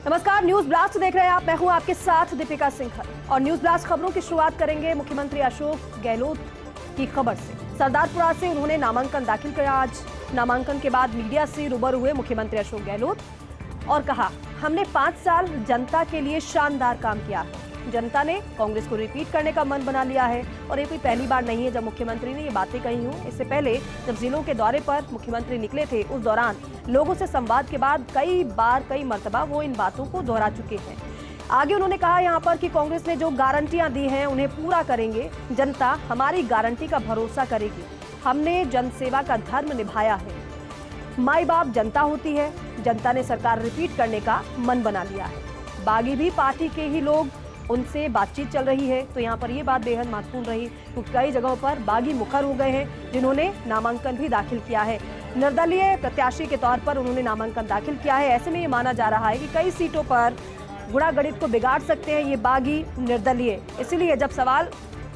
नमस्कार, news blast देख रहे हैं आप। मैं हूं आपके साथ दीपिका सिंघल और न्यूज ब्लास्ट खबरों की शुरुआत करेंगे मुख्यमंत्री अशोक गहलोत की खबर से। सरदारपुरा से उन्होंने नामांकन दाखिल किया। आज नामांकन के बाद मीडिया से रूबरू हुए मुख्यमंत्री अशोक गहलोत और कहा, हमने 5 साल जनता के लिए शानदार काम किया है। जनता ने कांग्रेस को रिपीट करने का मन बना लिया है और ये कोई पहली बार नहीं है जब मुख्यमंत्री ने ये बातें कही हों। इससे पहले जब जिलों के दौरे पर मुख्यमंत्री निकले थे, उस दौरान लोगों से संवाद के बाद कई मर्तबा वो इन बातों को दोहरा चुके हैं। आगे उन्होंने कहा यहाँ पर कि कांग्रेस ने जो गारंटियां दी हैं उन्हें पूरा करेंगे। जनता हमारी गारंटी का भरोसा करेगी। हमने जनसेवा का धर्म निभाया है। माई बाप जनता होती है। जनता ने सरकार रिपीट करने का मन बना लिया है। बागी भी पार्टी के ही लोग, उनसे बातचीत चल रही है। तो यहाँ पर ये बात बेहद महत्वपूर्ण रही क्योंकि कई जगहों पर बागी मुखर हो गए हैं जिन्होंने नामांकन भी दाखिल किया है। निर्दलीय प्रत्याशी के तौर पर उन्होंने नामांकन दाखिल किया है। ऐसे में ये माना जा रहा है कि कई सीटों पर गुणा गणित को बिगाड़ सकते हैं ये बागी निर्दलीय। इसीलिए जब सवाल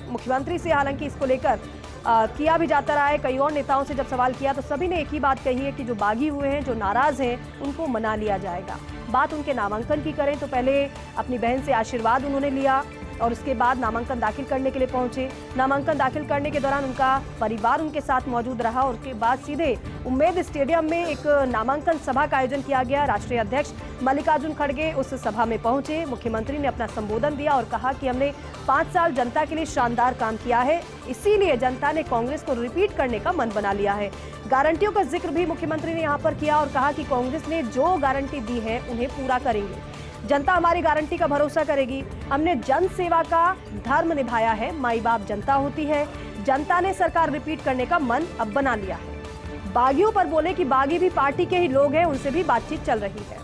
मुख्यमंत्री से हालांकि इसको लेकर किया भी जाता रहा है, कई और नेताओं से जब सवाल किया तो सभी ने एक ही बात कही है कि जो बागी हुए हैं, जो नाराज हैं, उनको मना लिया जाएगा। बात उनके नामांकन की करें तो पहले अपनी बहन से आशीर्वाद उन्होंने लिया और उसके बाद नामांकन दाखिल करने के लिए पहुंचे। नामांकन दाखिल करने के दौरान उनका परिवार उनके साथ मौजूद रहा और उसके बाद सीधे उम्मेद स्टेडियम में एक नामांकन सभा का आयोजन किया गया। राष्ट्रीय अध्यक्ष मल्लिकार्जुन खड़गे उस सभा में पहुंचे। मुख्यमंत्री ने अपना संबोधन दिया और कहा कि हमने 5 साल जनता के लिए शानदार काम किया है, इसीलिए जनता ने कांग्रेस को रिपीट करने का मन बना लिया है। गारंटियों का जिक्र भी मुख्यमंत्री ने यहाँ पर किया और कहा कि कांग्रेस ने जो गारंटी दी है उन्हें पूरा करेंगे। जनता हमारी गारंटी का भरोसा करेगी। हमने जन सेवा का धर्म निभाया है। माई बाप जनता होती है। जनता ने सरकार रिपीट करने का मन अब बना लिया है। बागियों पर बोले कि बागी भी पार्टी के ही लोग हैं, उनसे भी बातचीत चल रही है।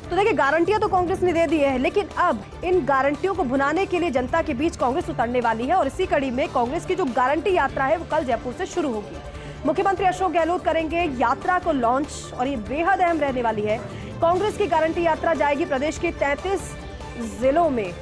तो देखिए, गारंटियां तो कांग्रेस ने दे दी है, लेकिन अब इन गारंटियों को भुनाने के लिए जनता के बीच कांग्रेस उतरने वाली है और इसी कड़ी में कांग्रेस की जो गारंटी यात्रा है वो कल जयपुर से शुरू होगी। मुख्यमंत्री अशोक गहलोत करेंगे यात्रा को लॉन्च और ये बेहद अहम रहने वाली है। कांग्रेस की गारंटी यात्रा जाएगी प्रदेश के 33 जिलों में।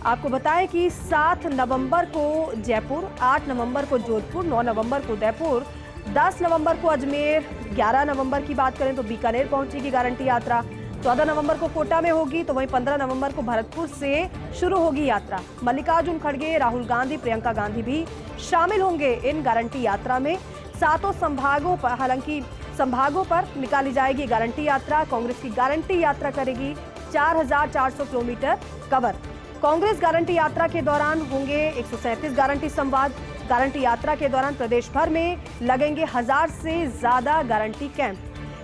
आपको बताएं कि 7 नवंबर को जयपुर, 8 नवंबर को जोधपुर, 9 नवंबर को उदयपुर, 10 नवंबर को अजमेर, 11 नवंबर की बात करें तो बीकानेर पहुंचेगी गारंटी यात्रा, 14 नवंबर को कोटा में होगी, तो वहीं 15 नवंबर को भरतपुर से शुरू होगी यात्रा। मल्लिकार्जुन खड़गे, राहुल गांधी, प्रियंका गांधी भी शामिल होंगे इन गारंटी यात्रा में। 7 संभागों पर, हालांकि संभागों पर निकाली जाएगी गारंटी यात्रा। कांग्रेस की गारंटी यात्रा करेगी 4400 किलोमीटर कवर। कांग्रेस गारंटी यात्रा के दौरान होंगे 137 गारंटी संवाद। गारंटी यात्रा के दौरान प्रदेश भर में लगेंगे 1000 से ज्यादा गारंटी कैंप।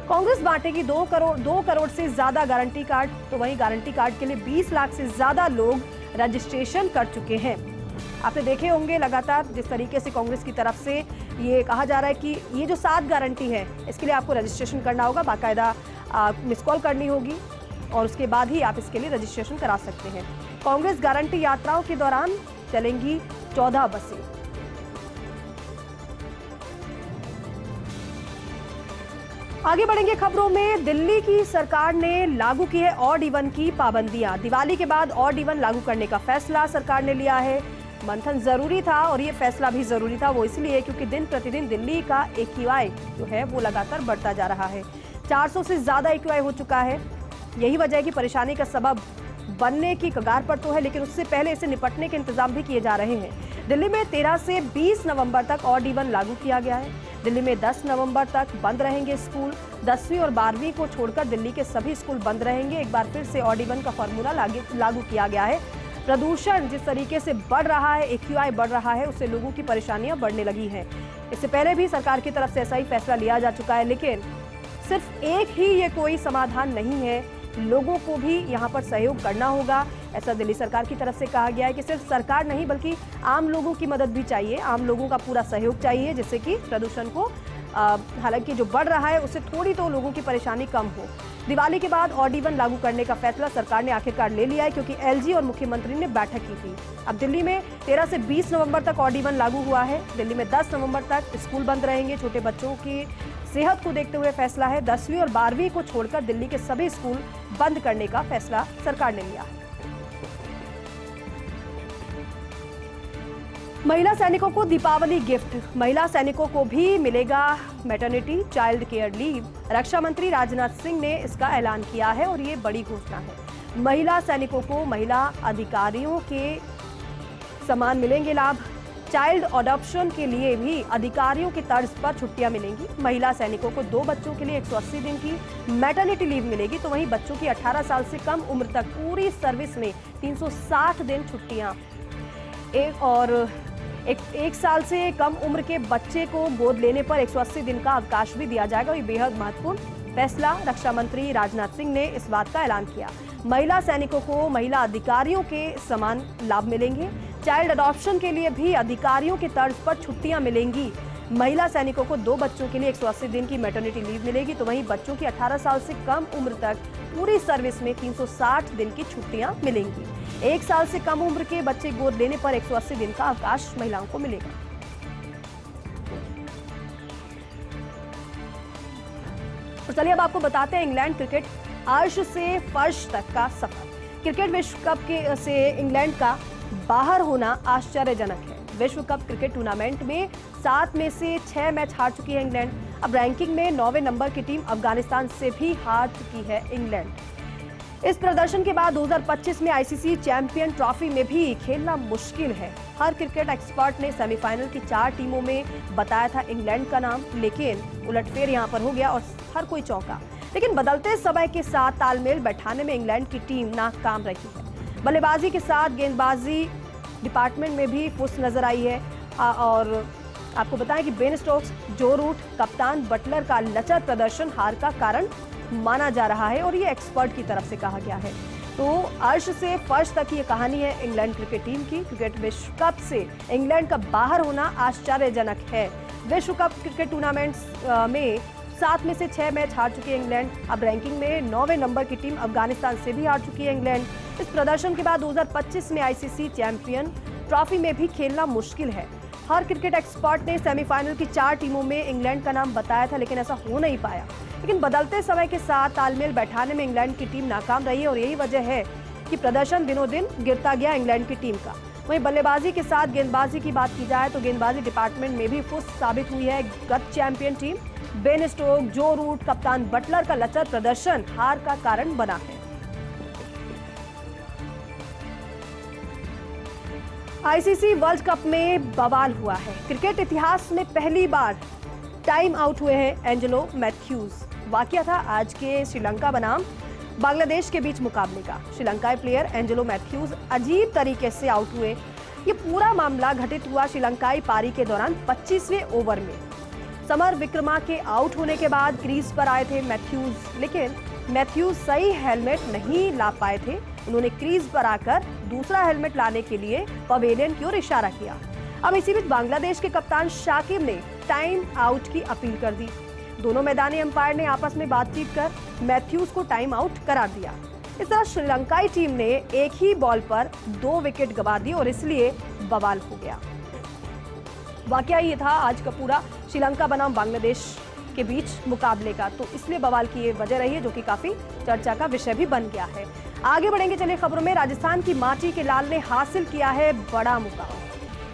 कांग्रेस बांटेगी 2 करोड़ से ज्यादा गारंटी कार्ड, तो वहीं गारंटी कार्ड के लिए 20 लाख से ज्यादा लोग रजिस्ट्रेशन कर चुके हैं। आपने देखे होंगे लगातार जिस तरीके से कांग्रेस की तरफ से ये कहा जा रहा है कि ये जो 7 गारंटी है इसके लिए आपको रजिस्ट्रेशन करना होगा, बाकायदा मिस कॉल करनी होगी और उसके बाद ही आप इसके लिए रजिस्ट्रेशन करा सकते हैं। कांग्रेस गारंटी यात्राओं के दौरान चलेंगी 14 बसें। आगे बढ़ेंगे खबरों में। दिल्ली की सरकार ने लागू की है ऑड इवन की पाबंदियां। दिवाली के बाद ऑड इवन लागू करने का फैसला सरकार ने लिया है। मंथन जरूरी था और ये फैसला भी जरूरी था, वो इसलिए क्योंकि दिन प्रतिदिन दिल्ली का AQI जो है वो लगातार बढ़ता जा रहा है। 400 से ज्यादा AQI हो चुका है। यही वजह है कि परेशानी का सबब बनने की कगार पर तो है, लेकिन उससे पहले इसे निपटने के इंतजाम भी किए जा रहे हैं। दिल्ली में 13 से 20 नवंबर तक ऑड इवन लागू किया गया है। दिल्ली में 10 नवंबर तक बंद रहेंगे स्कूल। 10वीं और 12वीं को छोड़कर दिल्ली के सभी स्कूल बंद रहेंगे। एक बार फिर से ऑड इवन का फॉर्मूला लागू किया गया है। प्रदूषण जिस तरीके से बढ़ रहा है, AQI बढ़ रहा है, उससे लोगों की परेशानियां बढ़ने लगी हैं। इससे पहले भी सरकार की तरफ से ऐसा ही फैसला लिया जा चुका है, लेकिन सिर्फ एक ही ये कोई समाधान नहीं है। लोगों को भी यहाँ पर सहयोग करना होगा। ऐसा दिल्ली सरकार की तरफ से कहा गया है कि सिर्फ सरकार नहीं बल्कि आम लोगों की मदद भी चाहिए, आम लोगों का पूरा सहयोग चाहिए, जिससे कि प्रदूषण को हालांकि जो बढ़ रहा है उससे थोड़ी तो लोगों की परेशानी कम हो। दिवाली के बाद ऑड इवन लागू करने का फैसला सरकार ने आखिरकार ले लिया है क्योंकि LG और मुख्यमंत्री ने बैठक की थी। अब दिल्ली में 13 से 20 नवंबर तक ऑड इवन लागू हुआ है। दिल्ली में 10 नवंबर तक स्कूल बंद रहेंगे। छोटे बच्चों की सेहत को देखते हुए फैसला है। 10वीं और 12वीं को छोड़कर दिल्ली के सभी स्कूल बंद करने का फैसला सरकार ने लिया है। महिला सैनिकों को दीपावली गिफ्ट। महिला सैनिकों को भी मिलेगा मैटरनिटी चाइल्ड केयर लीव। रक्षा मंत्री राजनाथ सिंह ने इसका ऐलान किया है और ये बड़ी घोषणा है। महिला सैनिकों को महिला अधिकारियों के समान मिलेंगे लाभ। चाइल्ड अडॉप्शन के लिए भी अधिकारियों की तर्ज पर छुट्टियां मिलेंगी। महिला सैनिकों को 2 बच्चों के लिए 180 दिन की मैटरनिटी लीव मिलेगी, तो वहीं बच्चों की 18 साल से कम उम्र तक पूरी सर्विस में 360 दिन छुट्टियां। एक साल से कम उम्र के बच्चे को गोद लेने पर 180 दिन का अवकाश भी दिया जाएगा। ये बेहद महत्वपूर्ण फैसला रक्षा मंत्री राजनाथ सिंह ने इस बात का ऐलान किया। महिला सैनिकों को महिला अधिकारियों के समान लाभ मिलेंगे। चाइल्ड अडॉप्शन के लिए भी अधिकारियों के तर्ज पर छुट्टियां मिलेंगी। महिला सैनिकों को 2 बच्चों के लिए 180 दिन की मैटरनिटी लीव मिलेगी, तो वहीं बच्चों की 18 साल से कम उम्र तक पूरी सर्विस में 360 दिन की छुट्टियां मिलेंगी। 1 साल से कम उम्र के बच्चे गोद लेने पर 180 दिन का अवकाश महिलाओं को मिलेगा। और चलिए अब आपको बताते हैं इंग्लैंड क्रिकेट अर्श से फर्श तक का सफर। क्रिकेट विश्व कप से इंग्लैंड का बाहर होना आश्चर्यजनक है। विश्व कप क्रिकेट टूर्नामेंट में 7 में से 6 मैच हार चुकी है इंग्लैंड। अब रैंकिंग में 9वें नंबर की टीम अफगानिस्तान से भी हार चुकी है इंग्लैंड। इस प्रदर्शन के बाद 2025 में आईसीसी चैंपियन ट्रॉफी में भी खेलना मुश्किल है। हर क्रिकेट एक्सपर्ट ने सेमीफाइनल की 4 टीमों में बताया था इंग्लैंड का नाम, लेकिन उलटफेर यहां पर हो गया और हर कोई चौंका। लेकिन बदलते समय के साथ तालमेल बैठाने में इंग्लैंड की टीम नाकाम रही है। बल्लेबाजी के साथ गेंदबाजी डिपार्टमेंट में भी फुस नजर आई है। और आपको बताएं कि बेन स्टोक्स, जो रूट, कप्तान बटलर का लचर प्रदर्शन हार का कारण माना जा रहा है और ये एक्सपर्ट की तरफ से कहा गया है। तो अर्श से फर्श तक ये कहानी है इंग्लैंड क्रिकेट टीम की। क्रिकेट विश्व कप से इंग्लैंड का बाहर होना आश्चर्यजनक है। विश्व कप क्रिकेट टूर्नामेंट्स में 7 में से 6 मैच हार चुकी है इंग्लैंड। अब रैंकिंग में 9वें नंबर की टीम अफगानिस्तान से भी हार चुकी है इंग्लैंड। इस प्रदर्शन के बाद 2025 में आईसीसी चैंपियन ट्रॉफी में भी खेलना मुश्किल है। हर क्रिकेट एक्सपर्ट ने सेमीफाइनल की 4 टीमों में इंग्लैंड का नाम बताया था, लेकिन ऐसा हो नहीं पाया। लेकिन बदलते समय के साथ तालमेल बैठाने में इंग्लैंड की टीम नाकाम रही है और यही वजह है कि प्रदर्शन दिनों दिन गिरता गया इंग्लैंड की टीम का। वहीं बल्लेबाजी के साथ गेंदबाजी की बात की जाए तो गेंदबाजी डिपार्टमेंट में भी फुस साबित हुई है गत चैंपियन टीम। बेन स्टोक, जो रूट, कप्तान बटलर का लचर प्रदर्शन हार का कारण बना है। आईसीसी वर्ल्ड कप में बवाल हुआ है। क्रिकेट इतिहास में पहली बार टाइम आउट हुए हैं एंजेलो मैथ्यूज। वाकया था आज के श्रीलंका बनाम बांग्लादेश के बीच मुकाबले का। श्रीलंकाई प्लेयर एंजेलो मैथ्यूज अजीब तरीके से आउट हुए। ये पूरा मामला घटित हुआ श्रीलंकाई पारी के दौरान 25वें ओवर में। समर विक्रमा के आउट होने के बाद क्रीज पर आए थे मैथ्यूज, लेकिन मैथ्यूज सही हेलमेट नहीं ला पाए थे। उन्होंने क्रीज पर आकर दूसरा हेलमेट लाने के लिए पवेलियन की ओर इशारा किया। अब इसी बीच बांग्लादेश के कप्तान शाकिब ने टाइम आउट की अपील कर दी। दोनों मैदानी अंपायर ने आपस में बातचीत कर मैथ्यूज को टाइम आउट करार दिया। इस तरह श्रीलंकाई टीम ने एक ही बॉल पर 2 विकेट गंवा दी और इसलिए बवाल हो गया। वाकया ये था आज का पूरा श्रीलंका बनाम बांग्लादेश के बीच मुकाबले का, तो इसलिए बवाल की ये वजह रही है जो कि काफी चर्चा का विषय भी बन गया है। आगे बढ़ेंगे, चलिए खबरों में। राजस्थान की माटी के लाल ने हासिल किया है बड़ा मुकाम।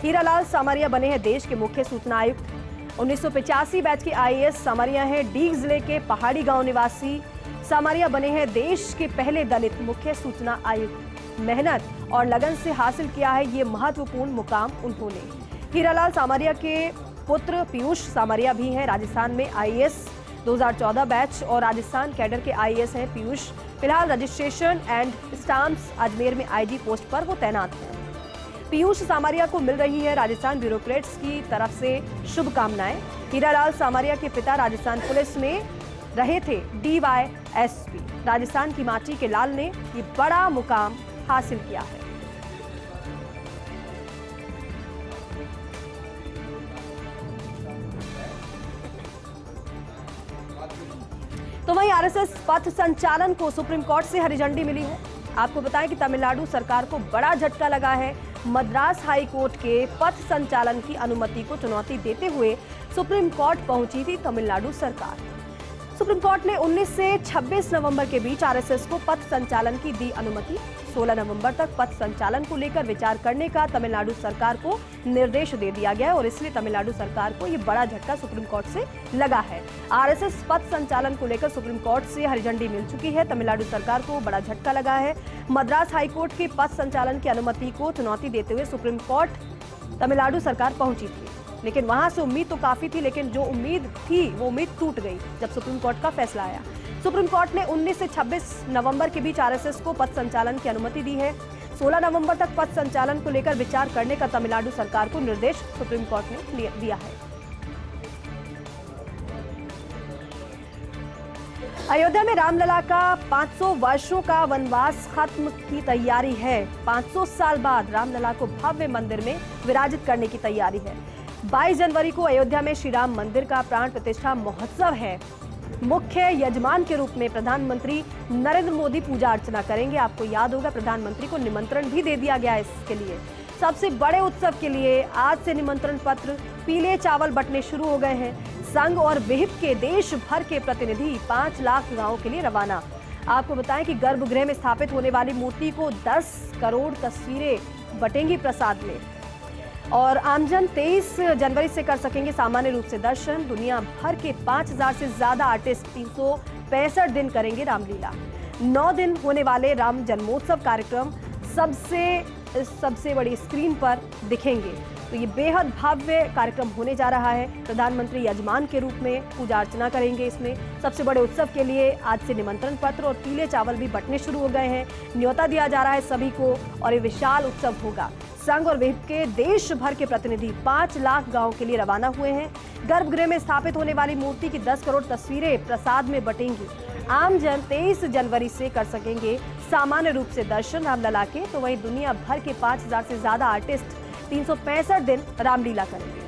हीरालाल सामरिया बने हैं देश के मुख्य सूचना आयुक्त। 1985 बैच के आईएएस सामरिया हैं डीग जिले के पहाड़ी गांव निवासी। सामरिया बने हैं देश के पहले दलित मुख्य सूचना आयुक्त। मेहनत और लगन से हासिल किया है ये महत्वपूर्ण मुकाम उन्होंने। हीरालाल सामरिया के पुत्र पीयूष सामरिया भी हैं राजस्थान में आईएएस 2014 बैच और राजस्थान कैडर के आईएएस हैं पीयूष। फिलहाल रजिस्ट्रेशन एंड स्टाम्प्स अजमेर में आईजी पोस्ट पर वो तैनात हैं। पीयूष सामरिया को मिल रही है राजस्थान ब्यूरोक्रेट्स की तरफ से शुभकामनाएं। हीरालाल सामरिया के पिता राजस्थान पुलिस में रहे थे डीवाईएसपी। राजस्थान की माटी के लाल ने ये बड़ा मुकाम हासिल किया है। तो वहीं आरएसएस पथ संचालन को सुप्रीम कोर्ट से हरी झंडी मिली है। आपको बताएं कि तमिलनाडु सरकार को बड़ा झटका लगा है। मद्रास हाई कोर्ट के पथ संचालन की अनुमति को चुनौती देते हुए सुप्रीम कोर्ट पहुंची थी तमिलनाडु सरकार। सुप्रीम कोर्ट ने 19 से 26 नवंबर के बीच आरएसएस को पथ संचालन की दी अनुमति। 16 नवंबर तक पथ संचालन को लेकर विचार करने का तमिलनाडु सरकार को निर्देश दे दिया गया और इसलिए तमिलनाडु सरकार को ये बड़ा झटका सुप्रीम कोर्ट से लगा है। आरएसएस पथ संचालन को लेकर सुप्रीम कोर्ट से हरी झंडी मिल चुकी है। तमिलनाडु सरकार को बड़ा झटका लगा है। मद्रास हाईकोर्ट के पथ संचालन की अनुमति को चुनौती देते हुए सुप्रीम कोर्ट तमिलनाडु सरकार पहुंची थी, लेकिन वहां से उम्मीद तो काफी थी, लेकिन जो उम्मीद थी वो उम्मीद टूट गई जब सुप्रीम कोर्ट का फैसला आया। सुप्रीम कोर्ट ने 19 से 26 नवंबर के बीच आरएसएस को पथ संचालन की अनुमति दी है। 16 नवंबर तक पथ संचालन को लेकर विचार करने का तमिलनाडु सरकार को निर्देश सुप्रीम कोर्ट ने दिया है। अयोध्या में रामलला का 500 वर्षों का वनवास खत्म की तैयारी है। 500 साल बाद रामलला को भव्य मंदिर में विराजित करने की तैयारी है। 22 जनवरी को अयोध्या में श्री राम मंदिर का प्राण प्रतिष्ठा महोत्सव है। मुख्य यजमान के रूप में प्रधानमंत्री नरेंद्र मोदी पूजा अर्चना करेंगे। आपको याद होगा प्रधानमंत्री को निमंत्रण भी दे दिया गया है इसके लिए। सबसे बड़े उत्सव के लिए आज से निमंत्रण पत्र, पीले चावल बंटने शुरू हो गए हैं। संघ और विहिप के देश भर के प्रतिनिधि 5 लाख गांवों के लिए रवाना। आपको बताएं कि गर्भगृह में स्थापित होने वाली मूर्ति को 10 करोड़ तस्वीरें बटेंगी प्रसाद में और आमजन 23 जनवरी से कर सकेंगे सामान्य रूप से दर्शन। दुनिया भर के 5000 से ज्यादा आर्टिस्ट 365 दिन करेंगे रामलीला। 9 दिन होने वाले राम जन्मोत्सव कार्यक्रम सबसे बड़ी स्क्रीन पर दिखेंगे। तो ये बेहद भव्य कार्यक्रम होने जा रहा है। प्रधानमंत्री यजमान के रूप में पूजा अर्चना करेंगे। इसमें सबसे बड़े उत्सव के लिए आज से निमंत्रण पत्र और पीले चावल भी बंटने शुरू हो गए हैं। न्योता दिया जा रहा है सभी को और ये विशाल उत्सव होगा। संघ और विहिप के देश भर के प्रतिनिधि 5 लाख गांवों के लिए रवाना हुए हैं। गर्भगृह में स्थापित होने वाली मूर्ति की 10 करोड़ तस्वीरें प्रसाद में बटेंगी। आमजन 23 जनवरी से कर सकेंगे सामान्य रूप से दर्शन रामलला के। तो वहीं दुनिया भर के 5000 से ज्यादा आर्टिस्ट 365 दिन रामलीला करेंगे।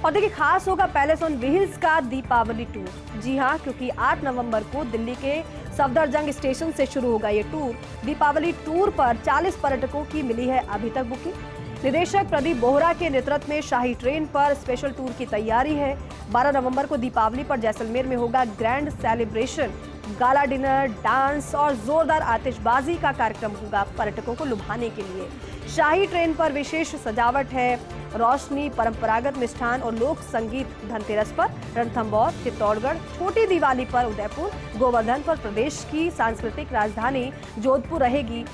और देखिए खास होगा पैलेस ऑन व्हील्स का दीपावली टूर। जी हां, क्योंकि 8 नवंबर को दिल्ली के सफदरजंग स्टेशन से शुरू होगा ये टूर। दीपावली टूर पर 40 पर्यटकों की मिली है अभी तक बुकिंग। निदेशक प्रदीप बोहरा के नेतृत्व में शाही ट्रेन पर स्पेशल टूर की तैयारी है। 12 नवंबर को दीपावली पर जैसलमेर में होगा grand celebration. Gala dinner, dance और जोरदार आतिशबाजी का कार्यक्रम होगा पर्यटकों को लुभाने के लिए। शाही ट्रेन पर विशेष सजावट है। रोशनी, परंपरागत मिष्ठान और लोक संगीत धनतेरस पर रणथंभौर, चित्तौड़गढ़, छोटी दिवाली पर उदयपुर, गोवर्धन पर प्रदेश की सांस्कृतिक राजधानी जोधपुर रहेगी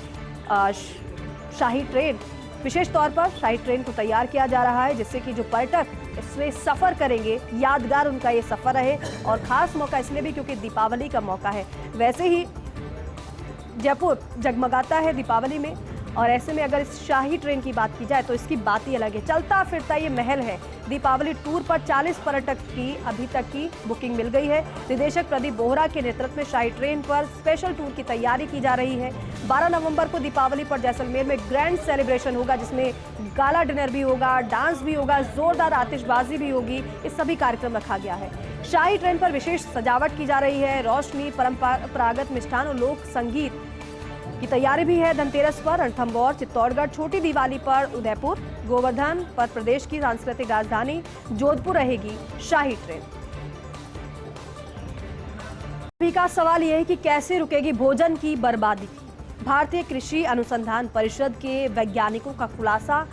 शाही ट्रेन। विशेष तौर पर शाही ट्रेन को तैयार किया जा रहा है जिससे कि जो पर्यटक इसमें सफर करेंगे यादगार उनका ये सफर रहे। और खास मौका इसलिए भी क्योंकि दीपावली का मौका है। वैसे ही जयपुर जगमगाता है दीपावली में और ऐसे में अगर इस शाही ट्रेन की बात की जाए तो इसकी बात ही अलग है। चलता फिरता ये महल है। दीपावली टूर पर 40 पर्यटक की अभी तक की बुकिंग मिल गई है। निदेशक प्रदीप बोहरा के नेतृत्व में शाही ट्रेन पर स्पेशल टूर की तैयारी की जा रही है। 12 नवंबर को दीपावली पर जैसलमेर में ग्रैंड सेलिब्रेशन होगा जिसमें गाला डिनर भी होगा, डांस भी होगा, जोरदार आतिशबाजी भी होगी। ये सभी कार्यक्रम रखा गया है। शाही ट्रेन पर विशेष सजावट की जा रही है। रोशनी, परंपरागत मिष्ठान और लोक संगीत की तैयारी भी है। धनतेरस पर रणथंभौर, चित्तौड़गढ़, छोटी दिवाली पर उदयपुर, गोवर्धन पर प्रदेश की सांस्कृतिक राजधानी जोधपुर रहेगी शाही ट्रेन। अभी का सवाल यह है कि कैसे रुकेगी भोजन की बर्बादी। भारतीय कृषि अनुसंधान परिषद के वैज्ञानिकों का खुलासा,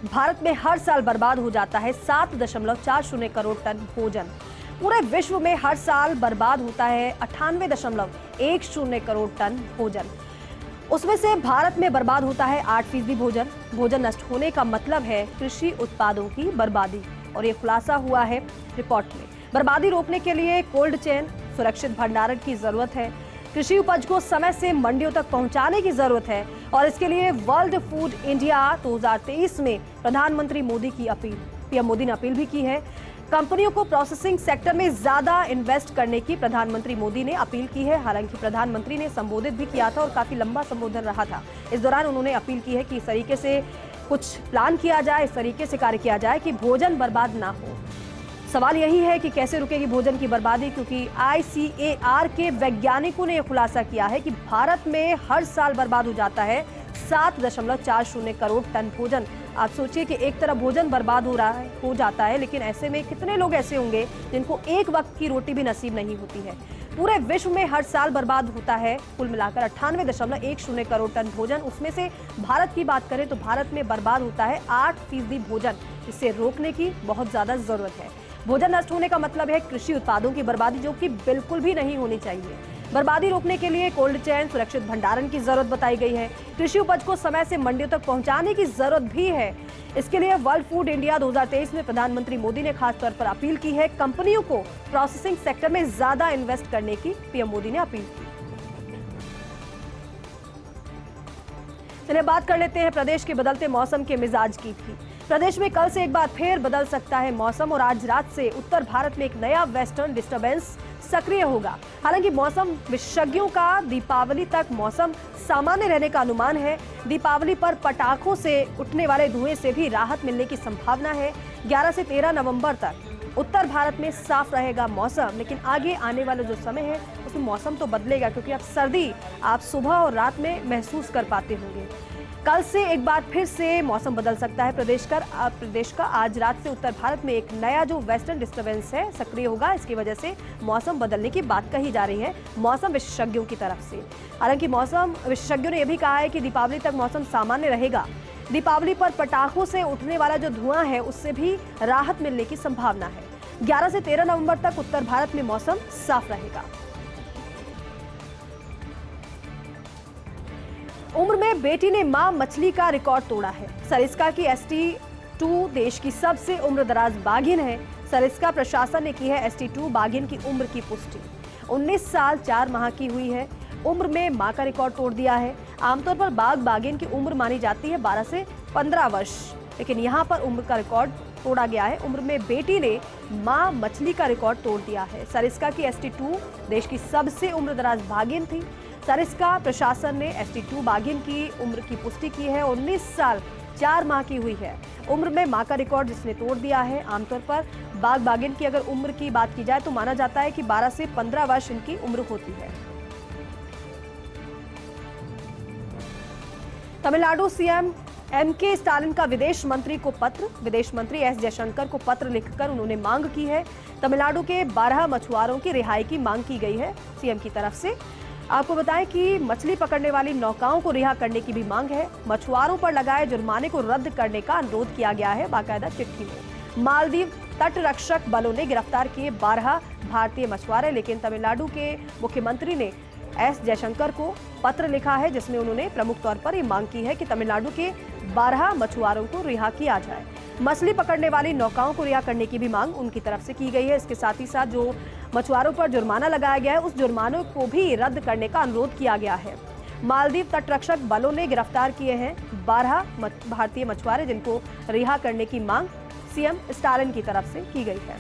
भारत में हर साल बर्बाद हो जाता है 7.40 करोड़ टन भोजन। पूरे विश्व में हर साल बर्बाद होता है 98.10 करोड़ टन भोजन। उसमें से भारत में बर्बाद होता है 8% भोजन। भोजन नष्ट होने का मतलब है कृषि उत्पादों की बर्बादी और ये खुलासा हुआ है रिपोर्ट में। बर्बादी रोकने के लिए कोल्ड चेन, सुरक्षित भंडारण की जरूरत है। कृषि उपज को समय से मंडियों तक पहुंचाने की जरूरत है और इसके लिए वर्ल्ड फूड इंडिया 2023 में प्रधानमंत्री मोदी की अपील, पीएम मोदी ने अपील भी की है। कंपनियों को प्रोसेसिंग सेक्टर में ज्यादा इन्वेस्ट करने की प्रधानमंत्री मोदी ने अपील की है। हालांकि प्रधानमंत्री ने संबोधित भी किया था और काफी लंबा संबोधन रहा था। इस दौरान उन्होंने अपील की है कि इस तरीके से कुछ प्लान किया जाए, इस तरीके से कार्य किया जाए कि भोजन बर्बाद ना हो। सवाल यही है कि कैसे रुकेगी भोजन की बर्बादी, क्योंकि ICAR के वैज्ञानिकों ने यह खुलासा किया है कि भारत में हर साल बर्बाद हो जाता है 7.40 करोड़ टन भोजन। आप सोचिए कि एक तरफ भोजन बर्बाद हो जाता है, लेकिन ऐसे में कितने लोग ऐसे होंगे जिनको एक वक्त की रोटी भी नसीब नहीं होती है। पूरे विश्व में हर साल बर्बाद होता है कुल मिलाकर 98.10 करोड़ टन भोजन। उसमें से भारत की बात करें तो भारत में बर्बाद होता है 8% भोजन। इसे रोकने की बहुत ज्यादा जरूरत है। भोजन नष्ट होने का मतलब है कृषि उत्पादों की बर्बादी, जो कि बिल्कुल भी नहीं होनी चाहिए। बर्बादी रोकने के लिए कोल्ड चेन, सुरक्षित भंडारण की जरूरत बताई गई है। कृषि उपज को समय से मंडियों तक पहुंचाने की जरूरत भी है। इसके लिए वर्ल्ड फूड इंडिया 2023 में प्रधानमंत्री मोदी ने खास तौर पर अपील की है। कंपनियों को प्रोसेसिंग सेक्टर में ज्यादा इन्वेस्ट करने की पीएम मोदी ने अपील की। चलिए बात कर लेते हैं प्रदेश के बदलते मौसम के मिजाज की भी। प्रदेश में कल से एक बार फिर बदल सकता है मौसम और आज रात से उत्तर भारत में एक नया वेस्टर्न डिस्टर्बेंस सक्रिय होगा। हालांकि मौसम विशेषज्ञों का दीपावली तक मौसम सामान्य रहने का अनुमान है। दीपावली पर पटाखों से उठने वाले धुएं से भी राहत मिलने की संभावना है। 11 से 13 नवंबर तक उत्तर भारत में साफ रहेगा मौसम, लेकिन आगे आने वाला जो समय है उसमें मौसम तो बदलेगा, क्योंकि अब सर्दी आप सुबह और रात में महसूस कर पाते होंगे। कल से एक बार फिर से मौसम बदल सकता है प्रदेश का। आज रात से उत्तर भारत में एक नया जो वेस्टर्न डिस्टर्बेंस है सक्रिय होगा। इसकी वजह से मौसम बदलने की बात कही जा रही है मौसम विशेषज्ञों की तरफ से। हालांकि मौसम विशेषज्ञों ने यह भी कहा है कि दीपावली तक मौसम सामान्य रहेगा। दीपावली पर पटाखों से उठने वाला जो धुआं है उससे भी राहत मिलने की संभावना है। 11 से 13 नवंबर तक उत्तर भारत में मौसम साफ रहेगा। उम्र में बेटी ने मां मछली का रिकॉर्ड तोड़ा है। सरिस्का की ST2 देश की सबसे उम्रदराज बाघिन है। सरिस्का प्रशासन ने की है ST2 बाघिन की उम्र की पुष्टि। 19 साल 4 माह की हुई है। उम्र में मां का रिकॉर्ड तोड़ दिया है। आमतौर पर बाघ बाघिन की उम्र मानी जाती है 12 से 15 वर्ष, लेकिन यहाँ पर उम्र का रिकॉर्ड तोड़ा गया है। उम्र में बेटी ने मां मछली का रिकॉर्ड तोड़ दिया है। सरिस्का की ST2 देश की सबसे उम्रदराज बाघिन थी। सरिस्का प्रशासन ने ST2 बाघिन की उम्र की पुष्टि की है। 19 साल 4 माह की हुई है। उम्र में मां का रिकॉर्ड जिसने तोड़ दिया है। आमतौर पर बाघ बाघिन की अगर उम्र की बात की जाए तो माना जाता है कि 12 से 15 वर्ष इनकी उम्र होती है। तमिलनाडु CM MK स्टालिन का विदेश मंत्री को पत्र। विदेश मंत्री S जयशंकर को पत्र लिखकर उन्होंने मांग की है। तमिलनाडु के 12 मछुआरों की रिहाई की मांग की गई है CM की तरफ से। आपको बताएं कि मछली पकड़ने वाली नौकाओं को रिहा करने की भी मांग है। मछुआरों पर लगाए जुर्माने को रद्द करने का अनुरोध किया गया है बाकायदा चिट्ठी में। मालदीव तटरक्षक बलों ने गिरफ्तार किए 12 भारतीय मछुआरे, लेकिन तमिलनाडु के मुख्यमंत्री ने S जयशंकर को पत्र लिखा है जिसमें उन्होंने प्रमुख तौर पर ये मांग की है कि तमिलनाडु के 12 मछुआरों को रिहा किया जाए। मछली पकड़ने वाली नौकाओं को रिहा करने की भी मांग उनकी तरफ से की गई है। इसके साथ ही साथ जो मछुआरों पर जुर्माना लगाया गया है उस जुर्माने को भी रद्द करने का अनुरोध किया गया है। मालदीव तटरक्षक बलों ने गिरफ्तार किए हैं 12 भारतीय मछुआरे, जिनको रिहा करने की मांग CM स्टालिन की तरफ से की गई है।